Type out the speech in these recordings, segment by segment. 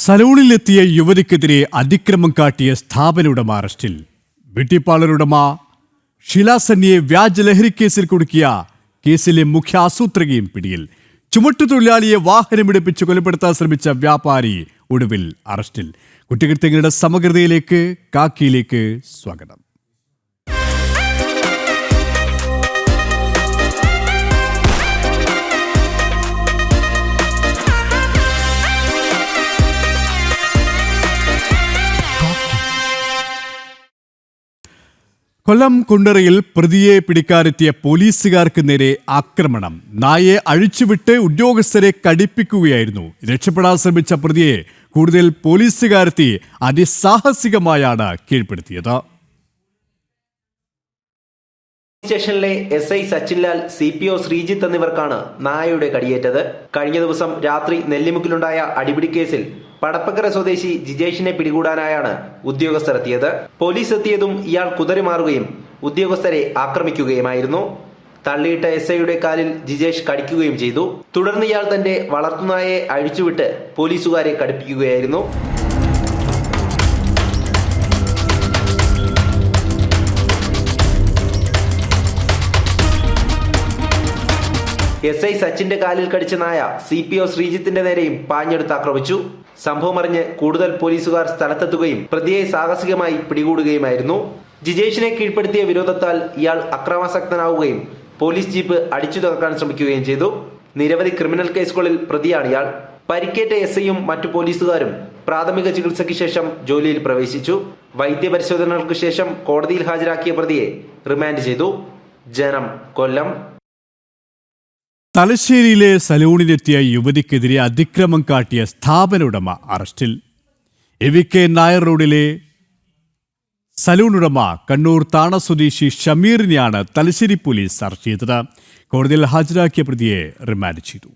സലൂണിലെത്തിയ യുവതിക്കെതിരെ അതിക്രമം കാട്ടിയ സ്ഥാപന ഉടമ അറസ്റ്റിൽ. ബ്യൂട്ടി പാർലർ ഉടമ ഷീല സന്നിയെ വ്യാജ ലഹരിക്കേസിൽ കുടുക്കിയ കേസിലെ മുഖ്യ ആസൂത്രകയും പിടിയിൽ. ചുമട്ടുതൊഴിലാളിയെ വാഹനമിടിപ്പിച്ച് കൊലപ്പെടുത്താൻ ശ്രമിച്ച വ്യാപാരി ഒടുവിൽ അറസ്റ്റിൽ. കുറ്റകൃത്യങ്ങളുടെ സമഗ്രതയിലേക്ക് കാക്കിയിലേക്ക് സ്വാഗതം. കൊല്ലം കുണ്ടറയിൽ പ്രതിയെ പിടിക്കാനെത്തിയ പോലീസുകാർക്ക് നേരെ ആക്രമണം. നായയെ അഴിച്ചുവിട്ട് ഉദ്യോഗസ്ഥരെ കടിപ്പിക്കുകയായിരുന്നു. രക്ഷപ്പെടാൻ ശ്രമിച്ച പ്രതിയെ കൂടുതൽ പോലീസുകാരെത്തി അതിസാഹസികമായാണ് കീഴ്പ്പെടുത്തിയത്. സ്റ്റേഷനിലെ SI സച്ചിൻലാൽ, CPO ശ്രീജിത്ത് എന്നിവർക്കാണ് നായയുടെ കടിയേറ്റത്. കഴിഞ്ഞ ദിവസം രാത്രി നെല്ലിമുക്കിലുണ്ടായ അടിപിടി കേസിൽ പടപ്പക്കര സ്വദേശി ജിജേഷിനെ പിടികൂടാനായാണ് ഉദ്യോഗസ്ഥർ എത്തിയത്. പോലീസ് എത്തിയതും ഇയാൾ കുതറിമാറുകയും ഉദ്യോഗസ്ഥരെ ആക്രമിക്കുകയുമായിരുന്നു. തള്ളിയിട്ട SIയുടെ കാലിൽ ജിജേഷ് കടിക്കുകയും ചെയ്തു. തുടർന്ന് ഇയാൾ തന്റെ വളർത്തുനായയെ അഴിച്ചുവിട്ട് പോലീസുകാരെ കടിപ്പിക്കുകയായിരുന്നു. SI സച്ചിന്റെ കാലിൽ കടിച്ച നായ CPO ശ്രീജിത്തിന്റെ നേരെയും പാഞ്ഞെടുത്ത് ആക്രമിച്ചു. സംഭവം അറിഞ്ഞ് കൂടുതൽ പോലീസുകാർ സ്ഥലത്തെത്തുകയും പ്രതിയെ സാഹസികമായി പിടികൂടുകയുമായിരുന്നു. ജിജേഷിനെ കീഴ്പ്പെടുത്തിയ വിരോധത്താൽ ഇയാൾ അക്രമാസക്തനാവുകയും പോലീസ് ജീപ്പ് അടിച്ചു തകർക്കാൻ ശ്രമിക്കുകയും ചെയ്തു. നിരവധി ക്രിമിനൽ കേസുകളിൽ പ്രതിയാണ് ഇയാൾ. പരിക്കേറ്റ SIയും മറ്റു പോലീസുകാരും പ്രാഥമിക ചികിത്സയ്ക്ക് ശേഷം ജോലിയിൽ പ്രവേശിച്ചു. വൈദ്യപരിശോധനകൾക്ക് ശേഷം കോടതിയിൽ ഹാജരാക്കിയ പ്രതിയെ റിമാൻഡ് ചെയ്തു. ജനം, കൊല്ലം. തലശ്ശേരിയിലെ സലൂണിലെത്തിയ യുവതിക്കെതിരെ അതിക്രമം കാട്ടിയ സ്ഥാപന ഉടമ അറസ്റ്റിൽ. AVK നായർ റോഡിലെ സലൂൺ ഉടമ കണ്ണൂർ താണ സ്വദേശി ഷമീറിനെയാണ് തലശ്ശേരി പോലീസ് അറസ്റ്റ് ചെയ്തത്. കോടതിയിൽ ഹാജരാക്കിയ പ്രതിയെ റിമാൻഡ് ചെയ്തു.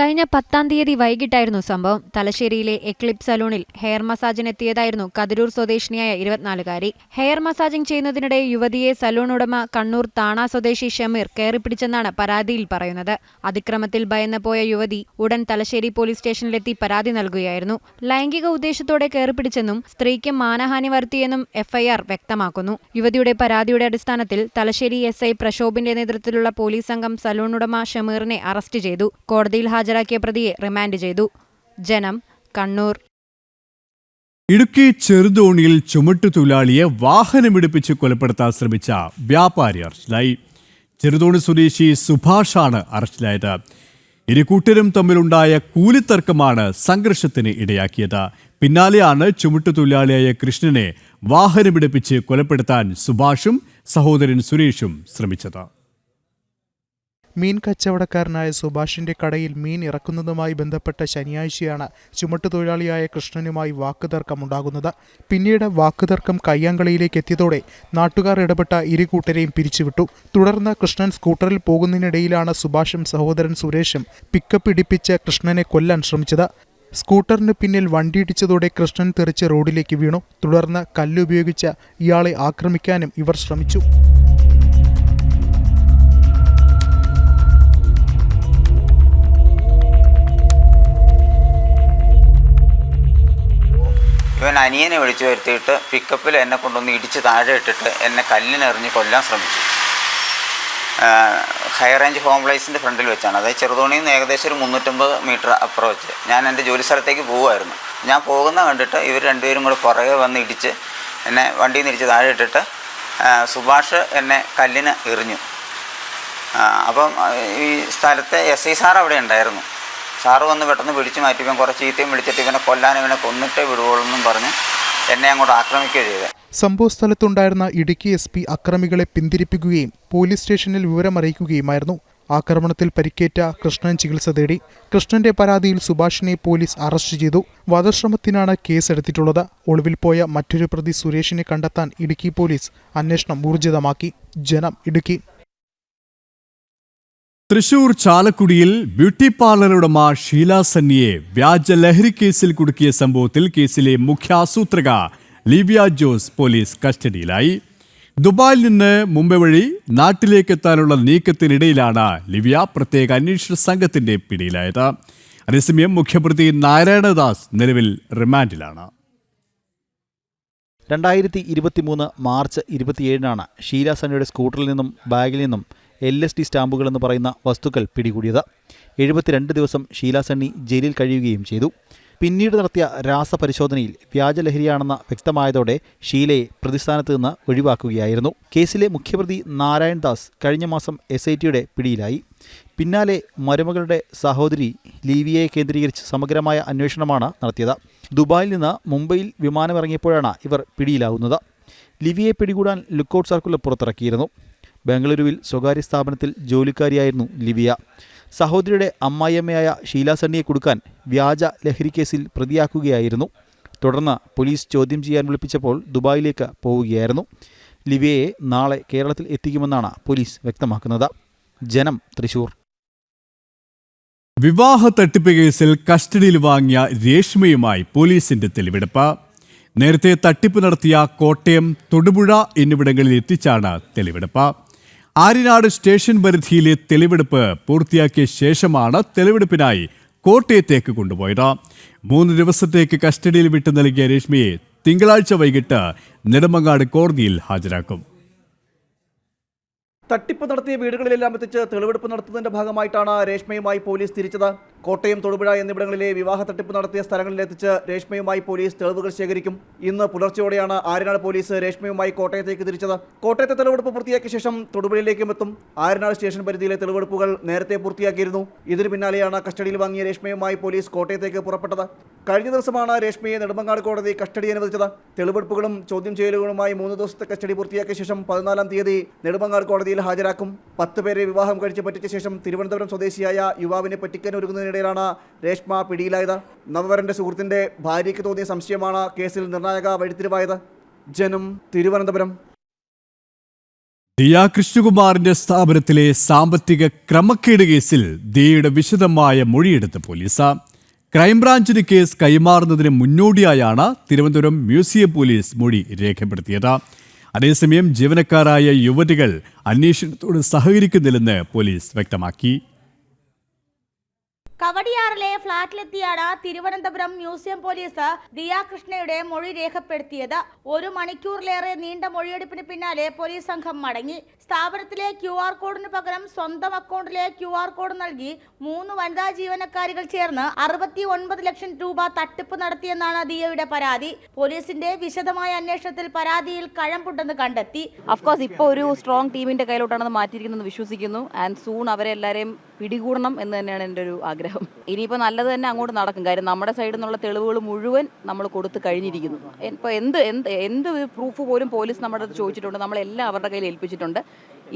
കഴിഞ്ഞ 10-ാം തീയതി വൈകിട്ടായിരുന്നു സംഭവം. തലശ്ശേരിയിലെ എക്ലിപ്സ് സലൂണിൽ ഹെയർ മസാജിനെത്തിയതായിരുന്നു കതിരൂർ സ്വദേശിനിയായ 24-കാരി. ഹെയർ മസാജിംഗ് ചെയ്യുന്നതിനിടെ യുവതിയെ സലൂൺ ഉടമ കണ്ണൂർ താണ സ്വദേശി ഷമീർ കയറിപ്പിടിച്ചെന്നാണ് പരാതിയിൽ പറയുന്നത്. അതിക്രമത്തിൽ ഭയന്ന് പോയ യുവതി ഉടൻ തലശ്ശേരി പോലീസ് സ്റ്റേഷനിലെത്തി പരാതി നൽകുകയായിരുന്നു. ലൈംഗിക ഉദ്ദേശത്തോടെ കയറിപ്പിടിച്ചെന്നും സ്ത്രീക്ക് മാനഹാനി വരുത്തിയെന്നും FIR വ്യക്തമാക്കുന്നു. യുവതിയുടെ പരാതിയുടെ അടിസ്ഥാനത്തിൽ തലശ്ശേരി SI പ്രശോഭിന്റെ നേതൃത്വത്തിലുള്ള പോലീസ് സംഘം സലൂൺ ഉടമ ഷമീറിനെ അറസ്റ്റ് ചെയ്തു. കോടതിയിൽ ഹാജരാക്കിയ പ്രതിയെ റിമാൻഡ് ചെയ്തു. ജനം, കണ്ണൂർ. ഇടുക്കി ചെറുതോണിയിൽ ചുമട്ടുതൊഴിലാളിയെ വാഹനമിടിപ്പിച്ച് കൊലപ്പെടുത്താൻ ശ്രമിച്ച വ്യാപാരി അറസ്റ്റിലായി. ചെറുതോണി സ്വദേശി സുഭാഷാണ് അറസ്റ്റിലായത്. ഇരു കൂട്ടരും തമ്മിലുണ്ടായ കൂലിത്തർക്കമാണ് സംഘർഷത്തിന് ഇടയാക്കിയത്. പിന്നാലെയാണ് ചുമട്ടുതൊഴിലാളിയായ കൃഷ്ണനെ വാഹനമിടിപ്പിച്ച് കൊലപ്പെടുത്താൻ സുഭാഷും സഹോദരൻ സുരേഷും ശ്രമിച്ചത്. മീൻ കച്ചവടക്കാരനായ സുഭാഷിന്റെ കടയിൽ മീൻ ഇറക്കുന്നതുമായി ബന്ധപ്പെട്ട ശനിയാഴ്ചയാണ് ചുമട്ടുതൊഴിലാളിയായ കൃഷ്ണനുമായി വാക്കുതർക്കമുണ്ടാകുന്നത്. പിന്നീട് വാക്കുതർക്കം കയ്യാങ്കളിയിലേക്ക് എത്തിയതോടെ നാട്ടുകാർ ഇടപെട്ട ഇരു കൂട്ടരെയും പിരിച്ചുവിട്ടു. തുടർന്ന് കൃഷ്ണൻ സ്കൂട്ടറിൽ പോകുന്നതിനിടയിലാണ് സുഭാഷും സഹോദരൻ സുരേഷും പിക്കപ്പ് ഇടിപ്പിച്ച് കൃഷ്ണനെ കൊല്ലാൻ ശ്രമിച്ചത്. സ്കൂട്ടറിന് പിന്നിൽ വണ്ടിയിടിച്ചതോടെ കൃഷ്ണൻ തെറിച്ച് റോഡിലേക്ക് വീണു. തുടർന്ന് കല്ലുപയോഗിച്ച് ഇയാളെ ആക്രമിക്കാനും ഇവർ ശ്രമിച്ചു. ഇവൻ അനിയനെ വിളിച്ചു വരുത്തിയിട്ട് പിക്കപ്പിൽ എന്നെ കൊണ്ടൊന്ന് ഇടിച്ച് താഴെ ഇട്ടിട്ട് എന്നെ കല്ലിനെറിഞ്ഞ് കൊല്ലാൻ ശ്രമിച്ചു. ഹൈ റേഞ്ച് കോംപ്ലക്സിൻ്റെ ഫ്രണ്ടിൽ വെച്ചാണ്. അതായത് ചെറുതോണിയിൽ നിന്ന് ഏകദേശം ഒരു 350 മീറ്റർ അപ്പുറം വെച്ച് ഞാൻ എൻ്റെ ജോലി സ്ഥലത്തേക്ക് പോകുമായിരുന്നു. ഞാൻ പോകുന്ന കണ്ടിട്ട് ഇവർ രണ്ടുപേരും കൂടെ പുറകെ വന്ന് ഇടിച്ച് എന്നെ വണ്ടിയിൽ നിന്ന് ഇടിച്ച് താഴെ ഇട്ടിട്ട് സുഭാഷ് എന്നെ കല്ലിന് എറിഞ്ഞു. അപ്പം ഈ സ്ഥലത്തെ SI സാർ അവിടെ ഉണ്ടായിരുന്നു. സാറ് വന്ന് പെട്ടെന്ന് പിടിച്ചു മാറ്റിയപ്പം കുറച്ച് ചീത്തയും വിളിച്ചിട്ട് ഇവനെ കൊല്ലാൻ, ഇവനെ കൊന്നിട്ടേ വിടുവോളെന്നും പറഞ്ഞ് എന്നെ അങ്ങോട്ട് ആക്രമിക്കുകയോ ചെയ്തത്. സംഭവ സ്ഥലത്തുണ്ടായിരുന്ന ഇടുക്കി SP അക്രമികളെ പിന്തിരിപ്പിക്കുകയും പോലീസ് സ്റ്റേഷനിൽ വിവരമറിയിക്കുകയുമായിരുന്നു. ആക്രമണത്തിൽ പരിക്കേറ്റ കൃഷ്ണൻ ചികിത്സ തേടി. കൃഷ്ണന്റെ പരാതിയിൽ സുഭാഷിനെ പോലീസ് അറസ്റ്റ് ചെയ്തു. വധശ്രമത്തിനാണ് കേസെടുത്തിട്ടുള്ളത്. ഒളിവിൽ പോയ മറ്റൊരു പ്രതി സുരേഷിനെ കണ്ടെത്താൻ ഇടുക്കി പോലീസ് അന്വേഷണം ഊർജിതമാക്കി. ജനം, ഇടുക്കി. തൃശൂർ ചാലക്കുടിയിൽ ബ്യൂട്ടി പാർലർ ഉടമ ഷീല സന്നിയെ വ്യാജ ലഹരി കേസിൽ കുടുക്കിയ സംഭവത്തിൽ കേസിലെ മുഖ്യ ആസൂത്രക ലിവിയ ജോസ് പോലീസ് കസ്റ്റഡിയിലായി. ദുബായിൽ നിന്ന് മുംബൈ വഴി നാട്ടിലേക്കെത്താനുള്ള നീക്കത്തിനിടയിലാണ് ലിവിയ പ്രത്യേക അന്വേഷണ സംഘത്തിന്റെ പിടിയിലായത്. അതേസമയം മുഖ്യപ്രതി നാരായണദാസ് നിലവിൽ റിമാൻഡിലാണ്. 2023 മാർച്ച് 27 ഷീല സണ്ണിയുടെ സ്കൂട്ടറിൽ നിന്നും ബാഗിൽ നിന്നും LSD സ്റ്റാമ്പുകളെന്ന് പറയുന്ന വസ്തുക്കൾ പിടികൂടിയത്. 72 ദിവസം ഷീല സണ്ണി ജയിലിൽ കഴിയുകയും ചെയ്തു. പിന്നീട് നടത്തിയ രാസപരിശോധനയിൽ വ്യാജലഹരിയാണെന്ന് വ്യക്തമായതോടെ ഷീലയെ പ്രതിസ്ഥാനത്ത് നിന്ന് ഒഴിവാക്കുകയായിരുന്നു. കേസിലെ മുഖ്യപ്രതി നാരായൺദാസ് കഴിഞ്ഞ മാസം SITയുടെ പിടിയിലായി. പിന്നാലെ മരുമകളുടെ സഹോദരി ലീവിയയെ കേന്ദ്രീകരിച്ച് സമഗ്രമായ അന്വേഷണമാണ് നടത്തിയത്. ദുബായിൽ നിന്ന് മുംബൈയിൽ വിമാനമിറങ്ങിയപ്പോഴാണ് ഇവർ പിടിയിലാവുന്നത്. ലിവിയെ പിടികൂടാൻ ലുക്കൌട്ട് സർക്കുലർ പുറത്തിറക്കിയിരുന്നു. ബംഗളൂരുവിൽ സ്വകാര്യ സ്ഥാപനത്തിൽ ജോലിക്കാരിയായിരുന്നു ലിവിയ. സഹോദരിയുടെ അമ്മായിയമ്മയായ ഷീല സണ്ണിയെ കൊടുക്കാൻ വ്യാജ ലഹരിക്കേസിൽ പ്രതിയാക്കുകയായിരുന്നു. തുടർന്ന് പോലീസ് ചോദ്യം ചെയ്യാൻ വിളിപ്പിച്ചപ്പോൾ ദുബായിലേക്ക് പോവുകയായിരുന്നു. ലിവിയയെ നാളെ കേരളത്തിൽ എത്തിക്കുമെന്നാണ് പോലീസ് വ്യക്തമാക്കുന്നത്. ജനം, തൃശൂർ. വിവാഹ തട്ടിപ്പ് കേസിൽ കസ്റ്റഡിയിൽ വാങ്ങിയ രേഷ്മയുമായി പോലീസിന്റെ തെളിവെടുപ്പ്. നേരത്തെ തട്ടിപ്പ് നടത്തിയ കോട്ടയം, തൊടുപുഴ എന്നിവിടങ്ങളിൽ എത്തിച്ചാണ് തെളിവെടുപ്പ്. ആര്യനാട് സ്റ്റേഷൻ പരിധിയിലെ തെളിവെടുപ്പ് പൂർത്തിയാക്കിയ ശേഷമാണ് തെളിവെടുപ്പിനായി കോട്ടയത്തേക്ക് കൊണ്ടുപോയത്. 3 ദിവസത്തേക്ക് കസ്റ്റഡിയിൽ വിട്ടു നൽകിയ രേഷ്മയെ തിങ്കളാഴ്ച വൈകിട്ട് നെടുമങ്ങാട് കോടതിയിൽ ഹാജരാക്കും. തട്ടിപ്പ് നടത്തിയ വീടുകളിലെല്ലാം എത്തിച്ച് തെളിവെടുപ്പ് നടത്തുന്നതിന്റെ ഭാഗമായിട്ടാണ് രേഷ്മയുമായി പോലീസ് തിരിച്ചത്. കോട്ടയം, തൊടുപുഴ എന്നിവിടങ്ങളിലെ വിവാഹ തട്ടിപ്പ് നടത്തിയ സ്ഥലങ്ങളിലെത്തിച്ച് രേഷ്മയുമായി പോലീസ് തെളിവുകൾ ശേഖരിക്കും. ഇന്ന് പുലർച്ചെയോടെയാണ് ആര്യനാട് പോലീസ് രേഷ്മയുമായി കോട്ടയത്തേക്ക് തിരിച്ചത്. കോട്ടയത്തെ തെളിവെടുപ്പ് പൂർത്തിയാക്കിയ ശേഷം തൊടുപുഴയിലേക്കും എത്തും. ആര്യനാട് സ്റ്റേഷൻ പരിധിയിലെ തെളിവെടുപ്പുകൾ നേരത്തെ പൂർത്തിയാക്കിയിരുന്നു. ഇതിന് പിന്നാലെയാണ് കസ്റ്റഡിയിൽ വാങ്ങിയ രേഷ്മയുമായി പോലീസ് കോട്ടയത്തേക്ക് പുറപ്പെട്ടത്. കഴിഞ്ഞ ദിവസമാണ് രേഷ്മയെ നെടുമങ്ങാട് കോടതി കസ്റ്റഡി അനുവദിച്ചത്. തെളിവെടുപ്പുകളും ചോദ്യം ചെയ്യലുകളുമായി 3 ദിവസത്തെ കസ്റ്റഡി പൂർത്തിയാക്കിയ ശേഷം 14-ാം തീയതി നെടുമങ്ങാട് കോടതിയിൽ ഹാജരാക്കും. 10 പേരെ വിവാഹം കഴിച്ച് പറ്റിച്ച ശേഷം തിരുവനന്തപുരം സ്വദേശിയായ യുവാവിനെ പറ്റിക്കാൻ ഒരുങ്ങുന്നതിനിടയിലാണ് രേഷ്മ പിടിയിലായത്. നവവരന്റെ സുഹൃത്തിന്റെ ഭാര്യയ്ക്ക് തോന്നിയ സംശയമാണ് കേസിൽ നിർണായക വഴിത്തിരിവായത്. ജനം, തിരുവനന്തപുരം. ദിയ കൃഷ്ണകുമാറിന്റെ സ്ഥാപനത്തിലെ സാമ്പത്തിക ക്രമക്കേട് കേസിൽ ദിയയുടെ വിശദമായ മൊഴിയെടുത്ത് പോലീസ്. ക്രൈംബ്രാഞ്ചിന് കേസ് കൈമാറുന്നതിന് മുന്നോടിയായാണ് തിരുവനന്തപുരം മ്യൂസിയം പോലീസ് മൊഴി രേഖപ്പെടുത്തിയത്. അതേസമയം ജീവനക്കാരായ യുവതികൾ അന്വേഷണത്തോട് സഹകരിക്കുന്നില്ലെന്ന് പോലീസ് വ്യക്തമാക്കി. കവടിയാറിലെ ഫ്ളാറ്റിലെത്തിയാണ് തിരുവനന്തപുരം മ്യൂസിയം പോലീസ് ദിയ കൃഷ്ണയുടെ മൊഴി രേഖപ്പെടുത്തിയത്. 1 മണിക്കൂറിലേറെ നീണ്ട മൊഴിയെടുപ്പിന് പിന്നാലെ പോലീസ് സംഘം മടങ്ങി. സ്ഥാപനത്തിലെ QR കോഡിന് പകരം സ്വന്തം അക്കൗണ്ടിലെ QR കോഡ് നൽകി 3 വനിതാ ജീവനക്കാരികൾ ചേർന്ന് 69 ലക്ഷം രൂപ തട്ടിപ്പ് നടത്തിയെന്നാണ് ദിയയുടെ പരാതി. പോലീസിന്റെ വിശദമായ അന്വേഷണത്തിൽ പരാതിയിൽ കഴമ്പുണ്ടെന്ന് കണ്ടെത്തി. അഫ്കോഴ്സ് ഇപ്പോൾ ഒരു സ്ട്രോങ് ടീമിന്റെ കയ്യിലോട്ടാണെന്ന് മാറ്റിയിരിക്കുന്നത് വിശ്വസിക്കുന്നു. ആൻഡ് സൂൺ അവരെ എല്ലാവരെയും പിടികൂടണം എന്ന് തന്നെയാണ് എൻ്റെ ഒരു ആഗ്രഹം. ഇനിയിപ്പോൾ നല്ലത് തന്നെ അങ്ങോട്ട് നടക്കും. കാര്യം നമ്മുടെ സൈഡിൽ നിന്നുള്ള തെളിവുകൾ മുഴുവൻ നമ്മൾ കൊടുത്തു കഴിഞ്ഞിരിക്കുന്നു. ഇപ്പോൾ എന്ത് പ്രൂഫ് പോലും പോലീസ് നമ്മുടെ അടുത്ത് ചോദിച്ചിട്ടുണ്ട്. നമ്മളെല്ലാം അവരുടെ കയ്യിൽ ഏൽപ്പിച്ചിട്ടുണ്ട്.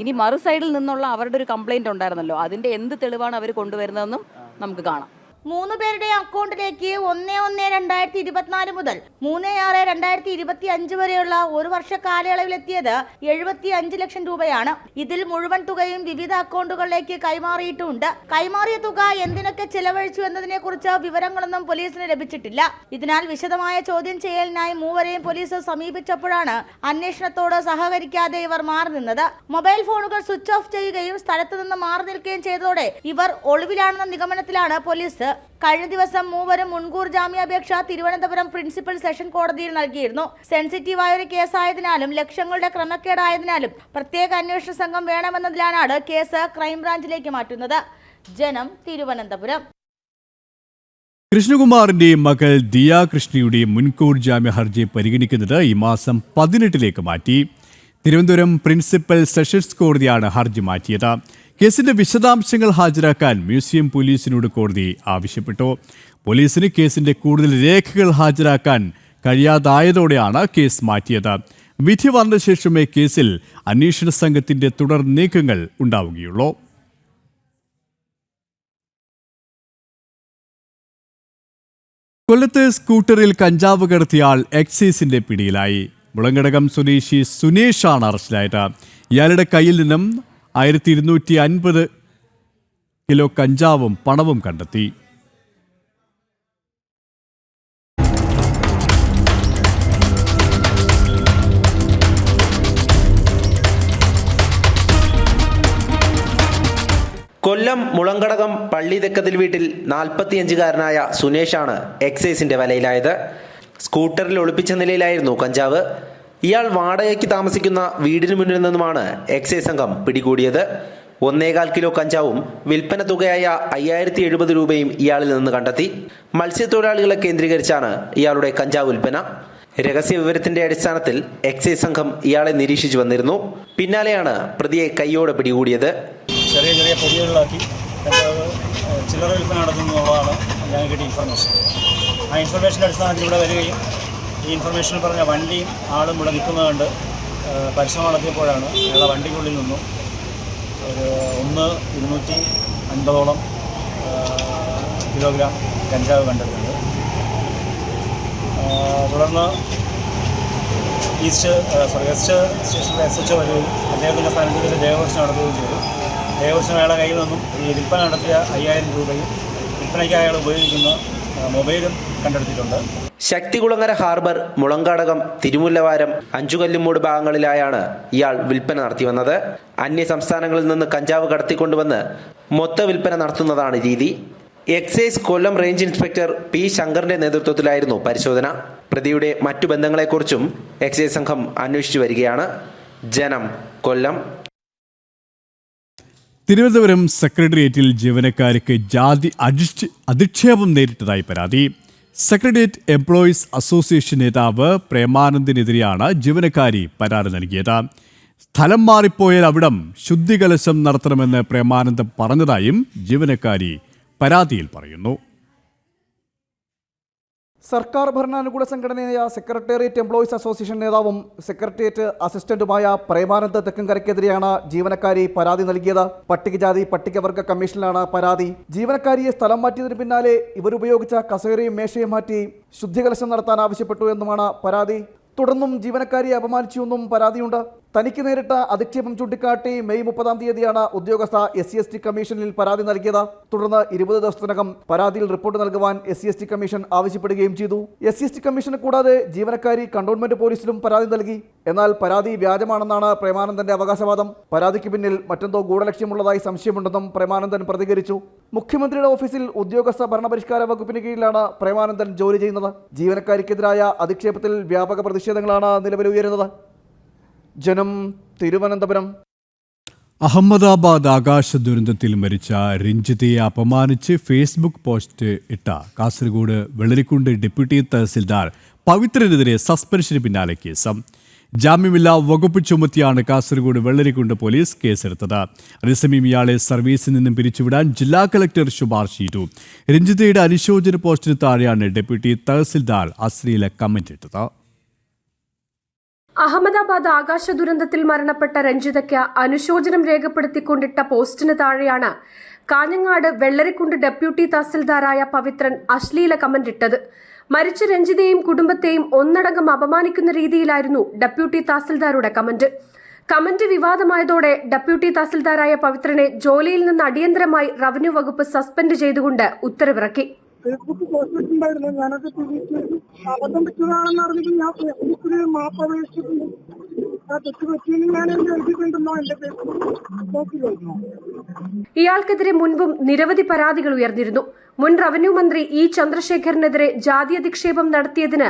ഇനി മറു സൈഡിൽ നിന്നുള്ള അവരുടെ ഒരു കംപ്ലൈൻറ്റ് ഉണ്ടായിരുന്നല്ലോ, അതിൻ്റെ എന്ത് തെളിവാണ് അവർ കൊണ്ടുവരുന്നതെന്നും നമുക്ക് കാണാം. 3 പേരുടെ അക്കൗണ്ടിലേക്ക് 1/1/2024 മുതൽ 3/6/2025 വരെയുള്ള 1 വർഷ കാലയളവിലെത്തിയത് 75 ലക്ഷം രൂപയാണ്. ഇതിൽ മുഴുവൻ തുകയും വിവിധ അക്കൗണ്ടുകളിലേക്ക് കൈമാറിയിട്ടുമുണ്ട്. കൈമാറിയ തുക എന്തിനൊക്കെ ചെലവഴിച്ചു എന്നതിനെ കുറിച്ച് വിവരങ്ങളൊന്നും പോലീസിന് ലഭിച്ചിട്ടില്ല. ഇതിനാൽ വിശദമായ ചോദ്യം ചെയ്യലിനായി 3 പോലീസ് സമീപിച്ചപ്പോഴാണ് അന്വേഷണത്തോട് സഹകരിക്കാതെ ഇവർ മാറി നിന്നത്. മൊബൈൽ ഫോണുകൾ സ്വിച്ച് ഓഫ് ചെയ്യുകയും സ്ഥലത്ത് നിന്ന് മാറി നിൽക്കുകയും ചെയ്തതോടെ ഇവർ ഒളിവിലാണെന്ന നിഗമനത്തിലാണ് പോലീസ്. കഴിഞ്ഞ ദിവസം 3 മുൻകൂർ ജാമ്യാപേക്ഷ തിരുവനന്തപുരം പ്രിൻസിപ്പൽ സെഷൻ കോടതിയിൽ നൽകിയിരുന്നു. സെൻസിറ്റീവായ ഒരു കേസായതിനാലും ലക്ഷങ്ങളുടെ ക്രമക്കേടായതിനാലും പ്രത്യേക അന്വേഷണ സംഘം വേണമെന്നതിലാണ് കേസ് ക്രൈംബ്രാഞ്ചിലേക്ക് മാറ്റുന്നത്. ജനം, തിരുവനന്തപുരം. കൃഷ്ണകുമാറിന്റെ മകൾ ദിയ കൃഷ്ണയുടെ മുൻകൂർ ജാമ്യ ഹർജി പരിഗണിക്കുന്നത് ഈ മാസം 18 മാറ്റി. തിരുവനന്തപുരം പ്രിൻസിപ്പൽ സെഷൻസ് കോടതിയാണ് ഹർജി മാറ്റിയത്. കേസിന്റെ വിശദാംശങ്ങൾ ഹാജരാക്കാൻ മ്യൂസിയം പോലീസിനോട് കോടതി ആവശ്യപ്പെട്ടു. പോലീസിന് കേസിന്റെ കൂടുതൽ രേഖകൾ ഹാജരാക്കാൻ കഴിയാതായതോടെയാണ് കേസ് മാറ്റിയത്. വിധി വന്ന ശേഷമേ കേസിൽ അന്വേഷണ സംഘത്തിന്റെ തുടർ നീക്കങ്ങൾ ഉണ്ടാവുകയുള്ളൂ. കൊല്ലത്ത് സ്കൂട്ടറിൽ കഞ്ചാവ് കടത്തിയാൾ എക്സൈസിന്റെ പിടിയിലായി. മുളങ്കടകം സ്വദേശി സുനേഷാണ് അറസ്റ്റിലായത്. ഇയാളുടെ കയ്യിൽ നിന്നും 1250 കിലോ കഞ്ചാവും പണവും കണ്ടെത്തി. കൊല്ലം മുളങ്കടകം പള്ളി തെക്കതിൽ വീട്ടിൽ 45-കാരനായ സുനേഷാണ് എക്സൈസിന്റെ വലയിലായത്. സ്കൂട്ടറിൽ ഒളിപ്പിച്ച നിലയിലായിരുന്നു കഞ്ചാവ്. ഇയാൾ വാടകയ്ക്ക് താമസിക്കുന്ന വീടിന് മുന്നിൽ നിന്നുമാണ് എക്സൈസ് സംഘം പിടികൂടിയത്. 1.25 കിലോ കഞ്ചാവും വിൽപ്പന തുകയായ 5070 രൂപയും ഇയാളിൽ നിന്ന് കണ്ടെത്തി. മത്സ്യത്തൊഴിലാളികളെ കേന്ദ്രീകരിച്ചാണ് ഇയാളുടെ കഞ്ചാവ് വിൽപ്പന. രഹസ്യ വിവരത്തിന്റെ അടിസ്ഥാനത്തിൽ എക്സൈസ് സംഘം ഇയാളെ നിരീക്ഷിച്ചു വന്നിരുന്നു. പിന്നാലെയാണ് പ്രതിയെ കൈയോടെ പിടികൂടിയത്. ചെറിയ ചെറിയ പൊതികളിലാക്കി കഞ്ചാവ് ചില്ലറ വിൽപ്പന നടത്തുന്നതാണ് ഞാൻ കിട്ടിയ ഇൻഫർമേഷൻ. ആ ഇൻഫർമേഷൻ്റെ അടിസ്ഥാനത്തിൽ ഇവിടെ വരികയും ഈ ഇൻഫർമേഷനിൽ പറഞ്ഞ വണ്ടിയും ആളും ഇവിടെ നിൽക്കുന്നത് കണ്ട് പരിശ്രമം നടത്തിയപ്പോഴാണ് അയാളെ വണ്ടിക്കുള്ളിൽ നിന്നും ഒരു 250 കിലോഗ്രാം കഞ്ചാവ് കണ്ടെത്തുന്നത്. തുടർന്ന് വെസ്റ്റ് സ്റ്റേഷനിലെ SHO വരികയും അദ്ദേഹത്തിൻ്റെ സ്ഥാനത്ത് ദേവദർശനം നടത്തുകയും ചെയ്തു. ദേവദർശനം അയാളുടെ കയ്യിൽ നിന്നും ഈ വിൽപ്പന നടത്തിയ 5000 രൂപയും വിൽപ്പനയ്ക്ക് അയാൾ ഉപയോഗിക്കുന്ന മൊബൈലും കണ്ടെടുത്തിട്ടുണ്ട്. ശക്തികുളങ്ങര ഹാർബർ, മുളങ്കാടകം, തിരുമുല്ലവാരം, അഞ്ചുകല്ലുമൂട് ഭാഗങ്ങളിലായാണ് ഇയാൾ വിൽപ്പന നടത്തി വന്നത്. അന്യ സംസ്ഥാനങ്ങളിൽ നിന്ന് കഞ്ചാവ് കടത്തിക്കൊണ്ടുവന്ന് മൊത്ത വിൽപ്പന നടത്തുന്നതാണ് രീതി. എക്സൈസ് കൊല്ലം റേഞ്ച് ഇൻസ്പെക്ടർ P. ശങ്കറിന്റെ നേതൃത്വത്തിലായിരുന്നു പരിശോധന. പ്രതിയുടെ മറ്റു ബന്ധങ്ങളെക്കുറിച്ചും എക്സൈസ് സംഘം അന്വേഷിച്ചു വരികയാണ്. ജനം, കൊല്ലം. തിരുവനന്തപുരം സെക്രട്ടേറിയറ്റിൽ ജീവനക്കാർക്ക് ജാതി അധിക്ഷേപം നേരിട്ടതായി പരാതി. സെക്രട്ടേറിയറ്റ് എംപ്ലോയീസ് അസോസിയേഷൻ നേതാവ് പ്രേമാനന്ദിനെതിരെയാണ് ജീവനക്കാരി പരാതി നൽകിയത്. സ്ഥലം മാറിപ്പോയാൽ അവിടം ശുദ്ധികലശം നടത്തണമെന്ന് പ്രേമാനന്ദ് പറഞ്ഞതായും ജീവനക്കാരി പരാതിയിൽ പറയുന്നു. സർക്കാർ ഭരണാനുകൂല സംഘടനയായ സെക്രട്ടേറിയറ്റ് എംപ്ലോയീസ് അസോസിയേഷൻ നേതാവും സെക്രട്ടേറിയറ്റ് അസിസ്റ്റന്റുമായ പ്രേമാനന്ദ് തെക്കങ്കരയ്ക്കെതിരെയാണ് ജീവനക്കാരി പരാതി നൽകിയത്. പട്ടികജാതി പട്ടികവർഗ കമ്മീഷനിലാണ് പരാതി. ജീവനക്കാരിയെ സ്ഥലം മാറ്റിയതിന് പിന്നാലെ ഇവരുപയോഗിച്ച കസേരയും മേശയും മാറ്റി ശുദ്ധികലശം നടത്താൻ ആവശ്യപ്പെട്ടു എന്നുമാണ് പരാതി. തുടർന്നും ജീവനക്കാരിയെ അപമാനിച്ചുവെന്നും പരാതിയുണ്ട്. തനിക്ക് നേരിട്ട അധിക്ഷേപം ചൂണ്ടിക്കാട്ടി മെയ് 30 ഉദ്യോഗസ്ഥ SC/ST കമ്മീഷനിൽ പരാതി നൽകിയത്. തുടർന്ന് 20 ദിവസത്തിനകം പരാതിയിൽ റിപ്പോർട്ട് നൽകുവാൻ SC/ST കമ്മീഷൻ ആവശ്യപ്പെടുകയും ചെയ്തു. SC/ST കമ്മീഷന് കൂടാതെ ജീവനക്കാരി കണ്ടോൺമെന്റ് പോലീസിലും പരാതി നൽകി. എന്നാൽ പരാതി വ്യാജമാണെന്നാണ് പ്രേമാനന്ദന്റെ അവകാശവാദം. പരാതിക്ക് പിന്നിൽ മറ്റെന്തോ ഗൂഢലക്ഷ്യമുള്ളതായി സംശയമുണ്ടെന്നും പ്രേമാനന്ദൻ പ്രതികരിച്ചു. മുഖ്യമന്ത്രിയുടെ ഓഫീസിൽ ഉദ്യോഗസ്ഥ ഭരണപരിഷ്കാര വകുപ്പിന് കീഴിലാണ് പ്രേമാനന്ദൻ ജോലി ചെയ്യുന്നത്. ജീവനക്കാരിക്കെതിരായ അധിക്ഷേപത്തിൽ വ്യാപക പ്രതിഷേധങ്ങളാണ് നിലവിൽ ഉയരുന്നത്. ജനം, തിരുവനന്തപുരം. അഹമ്മദാബാദ് ആകാശ ദുരന്തത്തിൽ മരിച്ച രഞ്ജിതയെ അപമാനിച്ച് ഫേസ്ബുക്ക് പോസ്റ്റ് ഇട്ട കാസർഗോഡ് വെള്ളരിക്കുണ്ട് ഡെപ്യൂട്ടി തഹസിൽദാർ പവിത്രനെതിരെ സസ്പെൻഷന് പിന്നാലെ കേസ്. ജാമ്യമില്ലാ വകുപ്പ് ചുമത്തിയാണ് കാസർഗോഡ് വെള്ളരിക്കുണ്ട് പോലീസ് കേസെടുത്തത്. അതേസമയം ഇയാളെ സർവീസിൽ നിന്നും പിരിച്ചുവിടാൻ ജില്ലാ കളക്ടർ ശുപാർശ ചെയ്തു. രഞ്ജിതയുടെ അനുശോചന പോസ്റ്റിന് താഴെയാണ് ഡെപ്യൂട്ടി തഹസിൽദാർ അശ്ലീല കമന്റ് ഇട്ടത്. അഹമ്മദാബാദ് ആകാശ ദുരന്തത്തിൽ മരണപ്പെട്ട രഞ്ജിതയ്ക്ക് അനുശോചനം രേഖപ്പെടുത്തിക്കൊണ്ടിട്ട പോസ്റ്റിന് താഴെയാണ് കാഞ്ഞങ്ങാട് വെള്ളരിക്കുണ്ട് ഡെപ്യൂട്ടി തഹസിൽദാരായ പവിത്രൻ അശ്ലീല കമന്റ് ഇട്ടത്. മരിച്ച രഞ്ജിതയെയും കുടുംബത്തെയും ഒന്നടങ്കം അപമാനിക്കുന്ന രീതിയിലായിരുന്നു ഡെപ്യൂട്ടി തഹസിൽദാരുടെ കമന്റ് വിവാദമായതോടെ ഡെപ്യൂട്ടി തഹസിൽദാരായ പവിത്രനെ ജോലിയിൽ നിന്ന് അടിയന്തരമായി റവന്യൂ വകുപ്പ് സസ്പെൻഡ് ചെയ്തുകൊണ്ട് ഉത്തരവിറക്കി. ഫേസ്ബുക്ക് പോസ്റ്റ് വെച്ചിട്ടുണ്ടായിരുന്നു. ഞാനത് അബദ്ധം പറ്റുന്നതാണെന്ന് അറിഞ്ഞിട്ട് ഞാൻ ഫേസ്ബുക്കിൽ മാപ്പ് അപേക്ഷിച്ചിട്ടുണ്ട്. ആ തെറ്റ് പറ്റിയെന്ന് ഞാൻ എഴുതിയിട്ടുണ്ടല്ലോ എന്റെ ഫേസ്ബുക്കിലായിരുന്നു. ഇയാൾക്കെതിരെ മുൻപും നിരവധി പരാതികൾ ഉയർന്നിരുന്നു. മുൻ റവന്യൂ മന്ത്രി E. ചന്ദ്രശേഖരനെതിരെ ജാതി അധിക്ഷേപം നടത്തിയതിന്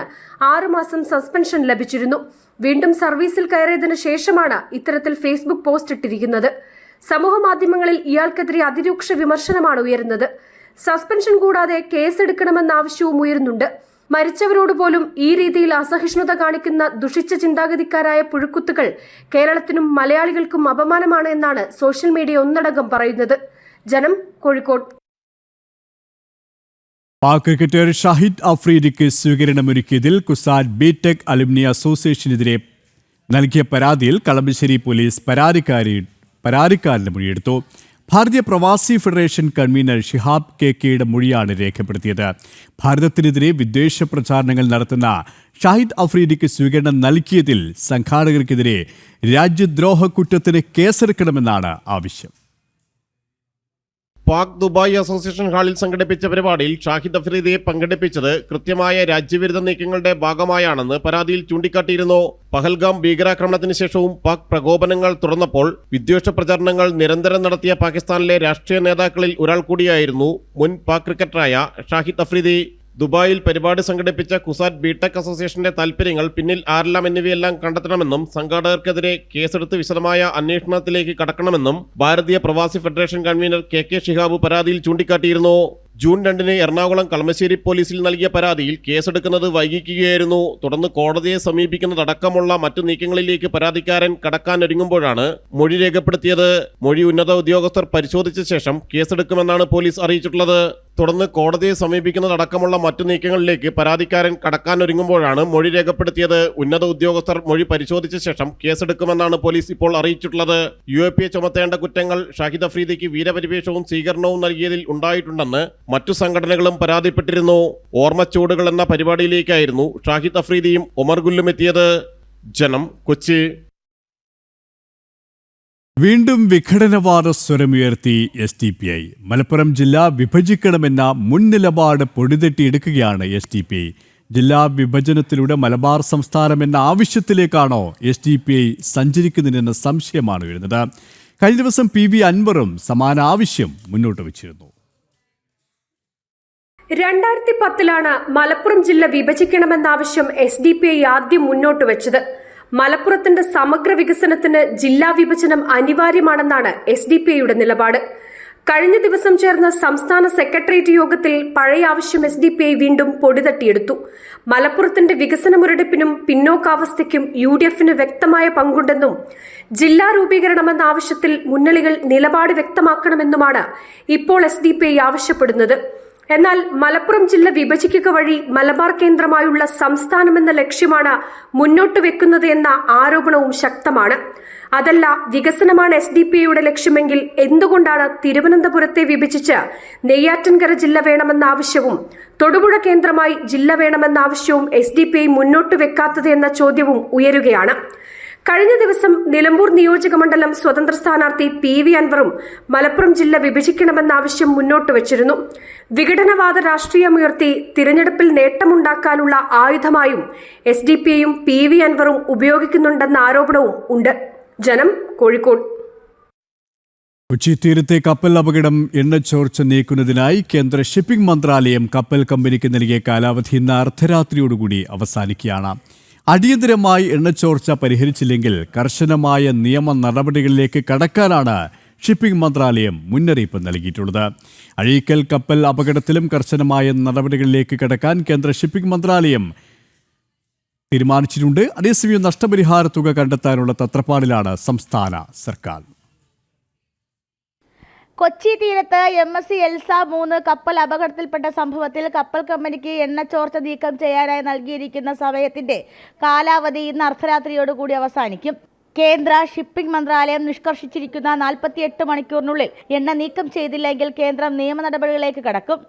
6 മാസം സസ്പെൻഷൻ ലഭിച്ചിരുന്നു. വീണ്ടും സർവീസിൽ കയറിയതിനു ശേഷമാണ് ഇത്തരത്തിൽ ഫേസ്ബുക്ക് പോസ്റ്റ് ഇട്ടിരിക്കുന്നത്. സമൂഹ മാധ്യമങ്ങളിൽ ഇയാൾക്കെതിരെ അതിരൂക്ഷ വിമർശനമാണ് ഉയരുന്നത്. സസ്പെൻഷൻ കൂടാതെ കേസെടുക്കണമെന്ന ആവശ്യവും ഉയരുന്നുണ്ട്. മരിച്ചവരോട് പോലും ഈ രീതിയിൽ അസഹിഷ്ണുത കാണിക്കുന്ന ദുഷിച്ച ചിന്താഗതിക്കാരായ പുഴുക്കുത്തുകൾ കേരളത്തിനും മലയാളികൾക്കും അപമാനമാണ് എന്നാണ് സോഷ്യൽ മീഡിയ ഒന്നടങ്കം പറയുന്നത്. ജനം, കോഴിക്കോട്. പാക് ക്രിക്കറ്റർ ഷാഹിദ് അഫ്രീദിക്ക് സ്വീകരണമൊരുക്കിയതിൽ കുസാറ്റ് ബിടെക് അലുമിനി അസോസിയേഷനെതിരെ നൽകിയ പരാതിയിൽ കളമശ്ശേരി പോലീസ് പരാതിക്കാരന്റെ മൊഴിയെടുത്തു. ഭാരതീയ പ്രവാസി ഫെഡറേഷൻ കൺവീനർ ഷിഹാബ് KKയുടെ മൊഴിയാണ് രേഖപ്പെടുത്തിയത്. ഭാരതത്തിനെതിരെ വിദ്വേഷ പ്രചാരണങ്ങൾ നടത്തുന്ന ഷാഹിദ് അഫ്രീദിക്ക് സ്വീകരണം നൽകിയതിൽ സംഘാടകർക്കെതിരെ രാജ്യദ്രോഹ കുറ്റത്തിന് കേസെടുക്കണമെന്നാണ് ആവശ്യം. പാക് ദുബായ് അസോസിയേഷൻ ഹാളിൽ സംഘടിപ്പിച്ച പരിപാടിയിൽ ഷാഹിദ് അഫ്രീദിയെ പങ്കെടുപ്പിച്ചത് കൃത്യമായ രാജ്യവിരുദ്ധ നീക്കങ്ങളുടെ ഭാഗമായാണെന്ന് പരാതിയിൽ ചൂണ്ടിക്കാട്ടിയിരുന്നു. പഹൽഗാം ഭീകരാക്രമണത്തിന് ശേഷവും പാക് പ്രകോപനങ്ങൾ തുടർന്നപ്പോൾ വിദ്വേഷ പ്രചാരണങ്ങൾ നിരന്തരം നടത്തിയ പാകിസ്ഥാനിലെ രാഷ്ട്രീയ നേതാക്കളിൽ ഒരാൾ കൂടിയായിരുന്നു മുൻ പാക് ക്രിക്കറ്ററായ ഷാഹിദ് അഫ്രീദി. ദുബായിൽ പരിപാടി സംഘടിപ്പിച്ച കുസാറ്റ് ബിടെക് അസോസിയേഷന്റെ താൽപര്യങ്ങൾ പിന്നിൽ ആരെല്ലാം എന്നിവയെല്ലാം കണ്ടെത്തണമെന്നും സംഘാടകർക്കെതിരെ കേസെടുത്ത് വിശദമായ അന്വേഷണത്തിലേക്ക് കടക്കണമെന്നും ഭാരതീയ Pravasi federation convener K Shihab പരാതിയിൽ ചൂണ്ടിക്കാട്ടിയിരുന്നു. ജൂൺ 2 എറണാകുളം കളമശ്ശേരി പോലീസിൽ നൽകിയ പരാതിയിൽ കേസെടുക്കുന്നത് വൈകിക്കുകയായിരുന്നു. തുടർന്ന് കോടതിയെ സമീപിക്കുന്നതടക്കമുള്ള മറ്റു നീക്കങ്ങളിലേക്ക് പരാതിക്കാരൻ കടക്കാനൊരുങ്ങുമ്പോഴാണ് മൊഴി രേഖപ്പെടുത്തിയത്. മൊഴി ഉന്നത ഉദ്യോഗസ്ഥർ പരിശോധിച്ച ശേഷം കേസെടുക്കുമെന്നാണ് പോലീസ് അറിയിച്ചിട്ടുള്ളത്. തുടർന്ന് കോടതിയെ സമീപിക്കുന്നതടക്കമുള്ള മറ്റു നീക്കങ്ങളിലേക്ക് പരാതിക്കാരൻ കടക്കാനൊരുങ്ങുമ്പോഴാണ് മൊഴി രേഖപ്പെടുത്തിയത്. ഉന്നത ഉദ്യോഗസ്ഥർ മൊഴി പരിശോധിച്ച ശേഷം കേസെടുക്കുമെന്നാണ് പോലീസ് ഇപ്പോൾ അറിയിച്ചിട്ടുള്ളത്. UAPA ചുമത്തേണ്ട കുറ്റങ്ങൾ ഷാഹിദ് അഫ്രീദിക്ക് വീരപരിവേഷവും സ്വീകരണവും നൽകിയതിൽ ഉണ്ടായിട്ടുണ്ടെന്ന് മറ്റു സംഘടനകളും പരാതിപ്പെട്ടിരുന്നു. ഓർമ്മച്ചൂടുകൾ എന്ന പരിപാടിയിലേക്കായിരുന്നു ഷാഹിദ് അഫ്രീദിയും ഒമർ ഗുല്ലും എത്തിയത്. ജനം, കൊച്ചി. വീണ്ടും വിഘടനവാദ സ്വരമുയർത്തി SDPI. മലപ്പുറം ജില്ല വിഭജിക്കണമെന്ന മുൻ നിലപാട് പൊടിതട്ടിയെടുക്കുകയാണ് SDPI. ജില്ലാ വിഭജനത്തിലൂടെ മലബാർ സംസ്ഥാനം എന്ന ആവശ്യത്തിലേക്കാണോ SDPI സഞ്ചരിക്കുന്നതെന്ന സംശയമാണ് വരുന്നത്. കഴിഞ്ഞ ദിവസം PV അൻവറും സമാന ആവശ്യം മുന്നോട്ട് വച്ചിരുന്നു. 2010 മലപ്പുറം ജില്ല വിഭജിക്കണമെന്ന ആവശ്യം SDPI ആദ്യം മുന്നോട്ട് വെച്ചത്. മലപ്പുറത്തിന്റെ സമഗ്ര വികസനത്തിന് ജില്ലാ വിഭജനം അനിവാര്യമാണെന്നാണ് SDPIയുടെ നിലപാട്. കഴിഞ്ഞ ദിവസം ചേർന്ന സംസ്ഥാന സെക്രട്ടേറിയറ്റ് യോഗത്തിൽ പഴയ ആവശ്യം SDPI വീണ്ടും പൊടിതട്ടിയെടുത്തു. മലപ്പുറത്തിന്റെ വികസന മുരടിപ്പിനും പിന്നോക്കാവസ്ഥയ്ക്കും UDFന് വ്യക്തമായ പങ്കുണ്ടെന്നും ജില്ലാ രൂപീകരണമെന്ന ആവശ്യത്തിൽ മുന്നണികൾ നിലപാട് വ്യക്തമാക്കണമെന്നുമാണ് ഇപ്പോൾ SDPI ആവശ്യപ്പെടുന്നത്. എന്നാൽ മലപ്പുറം ജില്ല വിഭജിക്കുക വഴി മലബാർ കേന്ദ്രമായുള്ള സംസ്ഥാനമെന്ന ലക്ഷ്യമാണ് മുന്നോട്ട് വെക്കുന്നത് എന്ന ആരോപണവും ശക്തമാണ്. അതല്ല, വികസനമാണ് SDPIയുടെ ലക്ഷ്യമെങ്കിൽ എന്തുകൊണ്ടാണ് തിരുവനന്തപുരത്തെ വിഭജിച്ച് നെയ്യാറ്റിൻകര ജില്ല വേണമെന്ന ആവശ്യവും തൊടുപുഴ കേന്ദ്രമായി ജില്ല വേണമെന്ന ആവശ്യവും SDPI മുന്നോട്ട് വെക്കാത്തത് എന്ന ചോദ്യവും ഉയരുകയാണ്. കഴിഞ്ഞ ദിവസം നിലമ്പൂർ നിയോജക മണ്ഡലം സ്വതന്ത്ര സ്ഥാനാർത്ഥി PV അൻവറും മലപ്പുറം ജില്ല വിഭജിക്കണമെന്ന ആവശ്യം മുന്നോട്ട് വച്ചിരുന്നു. വിഘടനവാദ രാഷ്ട്രീയമുയർത്തി തിരഞ്ഞെടുപ്പിൽ നേട്ടമുണ്ടാക്കാനുള്ള ആയുധമായും SDPIയും PV അൻവറും ഉപയോഗിക്കുന്നുണ്ടെന്ന ആരോപണവും ഉണ്ട്. ജനം, കോഴിക്കോട്. കൊച്ചി തീരത്തെ കപ്പൽ അപകടം എണ്ണച്ചോർച്ച നീക്കുന്നതിനായി കേന്ദ്ര ഷിപ്പിംഗ് മന്ത്രാലയം കപ്പൽ കമ്പനിക്ക് നൽകിയ കാലാവധി ഇന്ന് അർദ്ധരാത്രിയോടുകൂടി അവസാനിക്കുകയാണ്. അടിയന്തരമായി എണ്ണച്ചോർച്ച പരിഹരിച്ചില്ലെങ്കിൽ കർശനമായ നിയമ നടപടികളിലേക്ക് കടക്കാനാണ് ഷിപ്പിംഗ് മന്ത്രാലയം മുന്നറിയിപ്പ് നൽകിയിട്ടുള്ളത്. അഴീക്കൽ കപ്പൽ അപകടത്തിലും കർശനമായ നടപടികളിലേക്ക് കടക്കാൻ കേന്ദ്ര ഷിപ്പിംഗ് മന്ത്രാലയം തീരുമാനിച്ചിട്ടുണ്ട്. അതേസമയം നഷ്ടപരിഹാര തുക കണ്ടെത്താനുള്ള തത്രപ്പാടിലാണ് സംസ്ഥാന സർക്കാർ. കൊച്ചി തീരത്ത് MSC എൽസ 3 കപ്പൽ അപകടത്തിൽപ്പെട്ട സംഭവത്തിൽ കപ്പൽ കമ്പനിക്ക് എണ്ണച്ചോർച്ച നീക്കം ചെയ്യാനായി നൽകിയിരിക്കുന്ന സമയത്തിന്റെ കാലാവധി ഇന്ന് അർദ്ധരാത്രിയോടുകൂടി അവസാനിക്കും. കേന്ദ്ര ഷിപ്പിംഗ് മന്ത്രാലയം നിഷ്കർഷിച്ചിരിക്കുന്ന 48 മണിക്കൂറിനുള്ളിൽ എണ്ണ നീക്കം ചെയ്തില്ലെങ്കിൽ കേന്ദ്രം നിയമ നടപടികളിലേക്ക് കടക്കും.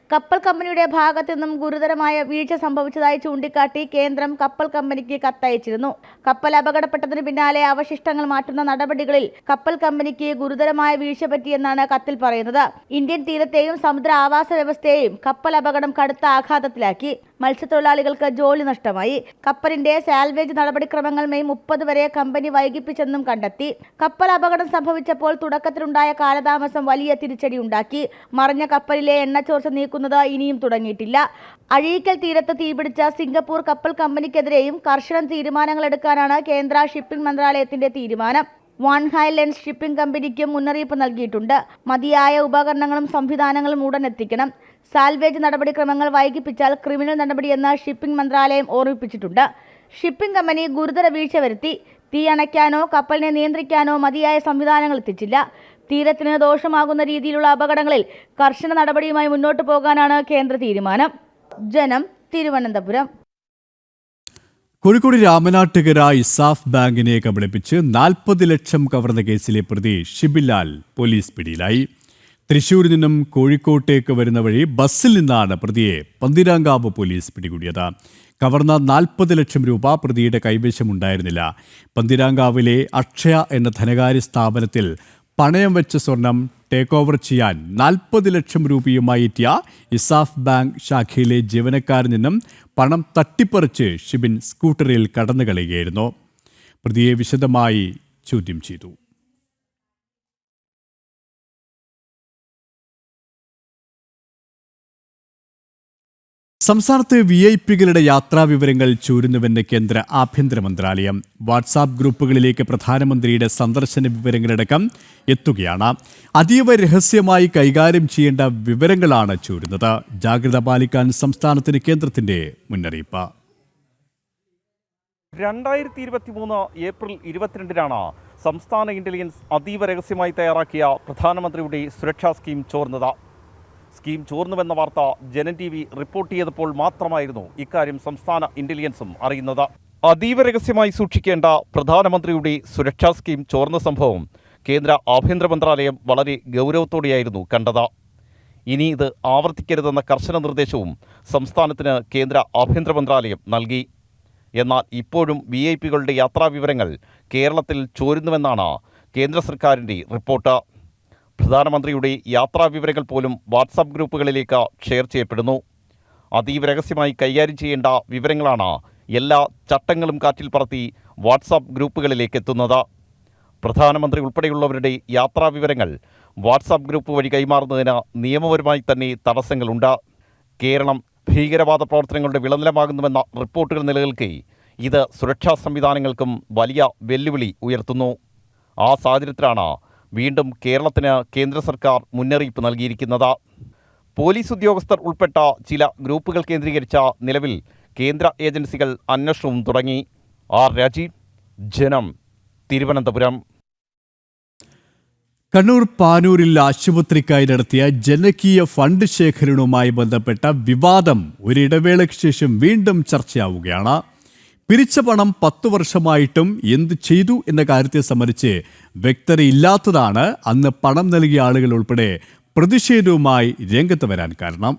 കപ്പൽ കമ്പനിയുടെ ഭാഗത്തു നിന്നും ഗുരുതരമായ വീഴ്ച സംഭവിച്ചതായി ചൂണ്ടിക്കാട്ടി കേന്ദ്രം കപ്പൽ കമ്പനിക്ക് കത്തയച്ചിരുന്നു. കപ്പൽ അപകടപ്പെട്ടതിന് പിന്നാലെ അവശിഷ്ടങ്ങൾ മാറ്റുന്ന നടപടികളിൽ കപ്പൽ കമ്പനിക്ക് ഗുരുതരമായ വീഴ്ച പറ്റിയെന്നാണ് കത്തിൽ പറയുന്നത്. ഇന്ത്യൻ തീരത്തെയും സമുദ്ര ആവാസ വ്യവസ്ഥയെയും കപ്പൽ അപകടം കടുത്ത ആഘാതത്തിലാക്കി. മത്സ്യത്തൊഴിലാളികൾക്ക് ജോലി നഷ്ടമായി. കപ്പലിന്റെ സാൽവേജ് നടപടിക്രമങ്ങൾ മെയ് 30 വരെ കമ്പനി വൈകിപ്പിച്ചെന്നും കണ്ടെത്തി. കപ്പൽ അപകടം സംഭവിച്ചപ്പോൾ തുടക്കത്തിലുണ്ടായ കാലതാമസം വലിയ തിരിച്ചടി ഉണ്ടാക്കി. മറിഞ്ഞ കപ്പലിലെ എണ്ണച്ചോർച്ച നീക്കുന്നത് ഇനിയും തുടങ്ങിയിട്ടില്ല. അഴീക്കൽ തീരത്ത് തീപിടിച്ച സിംഗപ്പൂർ കപ്പൽ കമ്പനിക്കെതിരെയും കർശന തീരുമാനങ്ങൾ എടുക്കാനാണ് കേന്ദ്ര ഷിപ്പിംഗ് മന്ത്രാലയത്തിന്റെ തീരുമാനം. വാൻ ഹൈലൻഡ്സ് ഷിപ്പിംഗ് കമ്പനിക്കും മുന്നറിയിപ്പ് നൽകിയിട്ടുണ്ട്. മതിയായ ഉപകരണങ്ങളും സംവിധാനങ്ങളും ഉടൻ എത്തിക്കണം. സാൽവേജ് നടപടിക്രമങ്ങൾ വൈകിപ്പിച്ചാൽ ക്രിമിനൽ നടപടിയെന്ന് ഷിപ്പിംഗ് മന്ത്രാലയം ഓർമ്മിപ്പിച്ചിട്ടുണ്ട്. ഷിപ്പിംഗ് കമ്പനി ഗുരുതര വീഴ്ച വരുത്തി. തീ അണയ്ക്കാനോ കപ്പലിനെ നിയന്ത്രിക്കാനോ മതിയായ സംവിധാനങ്ങൾ എത്തിച്ചില്ല. തീരത്തിന് ദോഷമാകുന്ന രീതിയിലുള്ള അപകടങ്ങളിൽ കർശന നടപടിയുമായി മുന്നോട്ട് പോകാനാണ് കേന്ദ്ര തീരുമാനം. ജനം, തിരുവനന്തപുരം. കോഴിക്കോട് രാമനാട്ടുകര ഇസാഫ് ബാങ്കിനെ കബളിപ്പിച്ച് 40 ലക്ഷം കവർന്ന കേസിലെ പ്രതി ഷിബിലാൽ പോലീസ് പിടിയിലായി. തൃശൂരിൽ നിന്നും കോഴിക്കോട്ടേക്ക് വരുന്ന വഴി ബസ്സിൽ നിന്നാണ് പ്രതിയെ പന്തിരാങ്കാവ് പോലീസ് പിടികൂടിയത്. കവർന്ന 40 ലക്ഷം രൂപ പ്രതിയുടെ കൈവശമുണ്ടായിരുന്നില്ല. പന്തിരാങ്കാവിലെ അക്ഷയ എന്ന ധനകാര്യ സ്ഥാപനത്തിൽ പണയം വെച്ച സ്വർണം ടേക്ക് ഓവർ ചെയ്യാൻ 40 ലക്ഷം രൂപയുമായി എത്തിയ ഇസാഫ് ബാങ്ക് ശാഖയിലെ ജീവനക്കാരിൽ നിന്നും പണം തട്ടിപ്പറിച്ച് ഷിബിൻ സ്കൂട്ടറിൽ കടന്നുകളയുകയായിരുന്നു. പ്രതിയെ വിശദമായി ചോദ്യം ചെയ്തു. സംസ്ഥാനത്ത് VIP-കളുടെ യാത്രാവിവരങ്ങൾ ചോരുന്നുവെന്ന് കേന്ദ്ര ആഭ്യന്തര മന്ത്രാലയം. വാട്സാപ്പ് ഗ്രൂപ്പുകളിലേക്ക് പ്രധാനമന്ത്രിയുടെ സന്ദർശന വിവരങ്ങളടക്കം എത്തുകയാണ്. അതീവ രഹസ്യമായി കൈകാര്യം ചെയ്യേണ്ട വിവരങ്ങളാണ് ചോരുന്നത്. ജാഗ്രത പാലിക്കാൻ സംസ്ഥാനത്തിന് കേന്ദ്രത്തിന്റെ മുന്നറിയിപ്പ്. 2023 ഏപ്രിൽ 22-നാണ് സംസ്ഥാന ഇന്റലിജൻസ് അതീവ രഹസ്യമായി തയ്യാറാക്കിയ പ്രധാനമന്ത്രിയുടെ സുരക്ഷാ സ്കീം ചോർന്നത്. സ്കീം ചോർന്നുവെന്ന വാർത്ത ജനം TV റിപ്പോർട്ട് ചെയ്തപ്പോൾ മാത്രമായിരുന്നു ഇക്കാര്യം സംസ്ഥാന ഇന്റലിജൻസും അറിയുന്നത്. അതീവ രഹസ്യമായി സൂക്ഷിക്കേണ്ട പ്രധാനമന്ത്രിയുടെ സുരക്ഷാ സ്കീം ചോർന്ന സംഭവം കേന്ദ്ര ആഭ്യന്തര മന്ത്രാലയം വളരെ ഗൗരവത്തോടെയായിരുന്നു കണ്ടത്. ഇനി ഇത് ആവർത്തിക്കരുതെന്ന കർശന നിർദ്ദേശവും സംസ്ഥാനത്തിന് കേന്ദ്ര ആഭ്യന്തര മന്ത്രാലയം നൽകി. എന്നാൽ ഇപ്പോഴും VIP-കളുടെ യാത്രാവിവരങ്ങൾ കേരളത്തിൽ ചോരുന്നുവെന്നാണ് കേന്ദ്ര സർക്കാരിൻ്റെ റിപ്പോർട്ട്. പ്രധാനമന്ത്രിയുടെ യാത്രാവിവരങ്ങൾ പോലും വാട്സാപ്പ് ഗ്രൂപ്പുകളിലേക്ക് ഷെയർ ചെയ്യപ്പെടുന്നു. അതീവ രഹസ്യമായി കൈകാര്യം ചെയ്യേണ്ട വിവരങ്ങളാണ് എല്ലാ ചട്ടങ്ങളും കാറ്റിൽ പറത്തി വാട്സാപ്പ് ഗ്രൂപ്പുകളിലേക്ക് എത്തുന്നത്. പ്രധാനമന്ത്രി ഉൾപ്പെടെയുള്ളവരുടെ യാത്രാവിവരങ്ങൾ വാട്സാപ്പ് ഗ്രൂപ്പ് വഴി കൈമാറുന്നതിന് നിയമപരമായി തന്നെ തടസ്സങ്ങളുണ്ട്. കേരളം ഭീകരവാദ പ്രവർത്തനങ്ങളുടെ വിളനിലമാകുന്നുവെന്ന റിപ്പോർട്ടുകൾ നിലനിൽക്കെ ഇത് സുരക്ഷാ സംവിധാനങ്ങൾക്കും വലിയ വെല്ലുവിളി ഉയർത്തുന്നു. ആ സാഹചര്യത്തിലാണ് വീണ്ടും കേരളത്തിന് കേന്ദ്ര സർക്കാർ മുന്നറിയിപ്പ് നൽകിയിരിക്കുന്നത്. പോലീസ് ഉദ്യോഗസ്ഥർ ഉൾപ്പെട്ട ചില ഗ്രൂപ്പുകൾ കേന്ദ്രീകരിച്ച നിലവിൽ കേന്ദ്ര ഏജൻസികൾ അന്വേഷണവും തുടങ്ങി. ആർ രാജീവ്, ജനം, തിരുവനന്തപുരം. കണ്ണൂർ പാനൂരിൽ ആശുപത്രിക്കായി നടത്തിയ ജനകീയ ഫണ്ട് ശേഖരണവുമായി ബന്ധപ്പെട്ട വിവാദം ഒരിടവേളയ്ക്ക് ശേഷം വീണ്ടും ചർച്ചയാവുകയാണ്. പിരിച്ച പണം 10 വർഷമായിട്ടും എന്ത് ചെയ്തു എന്ന കാര്യത്തെ സംബന്ധിച്ച് വ്യക്തതയില്ലാത്തതാണ് അന്ന് പണം നൽകിയ ആളുകൾ ഉൾപ്പെടെ പ്രതിഷേധവുമായി രംഗത്ത് വരാൻ കാരണം.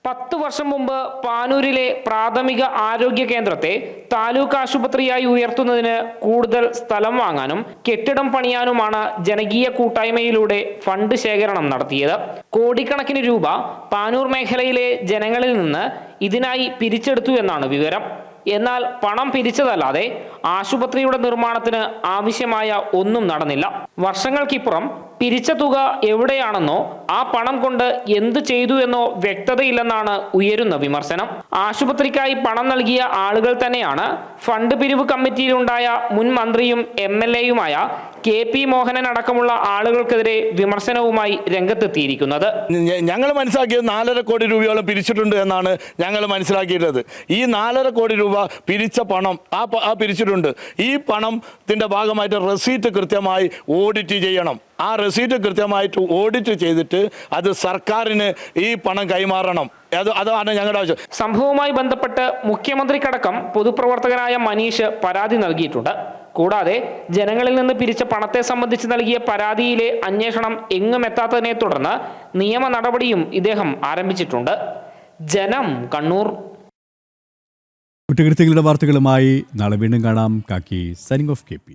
10 വർഷം മുമ്പ് പാനൂരിലെ പ്രാഥമിക ആരോഗ്യ കേന്ദ്രത്തെ താലൂക്ക് ആശുപത്രിയായി ഉയർത്തുന്നതിന് കൂടുതൽ സ്ഥലം വാങ്ങാനും കെട്ടിടം പണിയാനുമാണ് ജനകീയ കൂട്ടായ്മയിലൂടെ ഫണ്ട് ശേഖരണം നടത്തിയത്. കോടിക്കണക്കിന് രൂപ പാനൂർ മേഖലയിലെ ജനങ്ങളിൽ നിന്ന് ഇതിനായി പിരിച്ചെടുത്തു എന്നാണ് വിവരം. എന്നാൽ പണം പിരിച്ചതല്ലാതെ ആശുപത്രിയുടെ നിർമ്മാണത്തിന് ആവശ്യമായ ഒന്നും നടന്നില്ല. വർഷങ്ങൾക്കിപ്പുറം പിരിച്ച തുക എവിടെയാണെന്നോ ആ പണം കൊണ്ട് എന്തു ചെയ്തു എന്നോ വ്യക്തതയില്ലെന്നാണ് ഉയരുന്ന വിമർശനം. ആശുപത്രിക്കായി പണം നൽകിയ ആളുകൾ തന്നെയാണ് ഫണ്ട് പിരിവ് കമ്മിറ്റിയിലുണ്ടായ മുൻ മന്ത്രിയും MLA-യുമായ KP മോഹനൻ അടക്കമുള്ള ആളുകൾക്കെതിരെ വിമർശനവുമായി രംഗത്തെത്തിയിരിക്കുന്നത്. ഞങ്ങൾ മനസ്സിലാക്കിയത് 4.5 കോടി രൂപയോളം പിരിച്ചിട്ടുണ്ട് എന്നാണ് ഞങ്ങൾ മനസ്സിലാക്കിയിട്ടുള്ളത്. ഈ 4.5 കോടി രൂപ പിരിച്ച പണം ആ പിരിച്ചിട്ടുണ്ട്. ഈ പണത്തിൻ്റെ ഭാഗമായിട്ട് റെസീറ്റ് കൃത്യമായി ഓഡിറ്റ് ചെയ്യണം. ആ റെസീറ്റ് കൃത്യമായിട്ട് ഓഡിറ്റ് ചെയ്തിട്ട് അത് സർക്കാരിന് ഈ പണം കൈമാറണം. അതാണ് ഞങ്ങളുടെ ആവശ്യം. സംഭവവുമായി ബന്ധപ്പെട്ട് മുഖ്യമന്ത്രിക്കടക്കം പൊതുപ്രവർത്തകനായ മനീഷ് പരാതി നൽകിയിട്ടുണ്ട്. കൂടാതെ ജനങ്ങളിൽ നിന്ന് പിരിച്ച പണത്തെ സംബന്ധിച്ച് നൽകിയ പരാതിയിലെ അന്വേഷണം എങ്ങും എത്താത്തതിനെ തുടർന്ന് നിയമ നടപടിയും ഇദ്ദേഹം ആരംഭിച്ചിട്ടുണ്ട്. ജനം, കണ്ണൂർ. കുറ്റകൃത്യങ്ങളുടെ വാർത്തകളുമായി നാളെ വീണ്ടും കാണാം. കാക്കി സൈനിങ് ഓഫ് KP.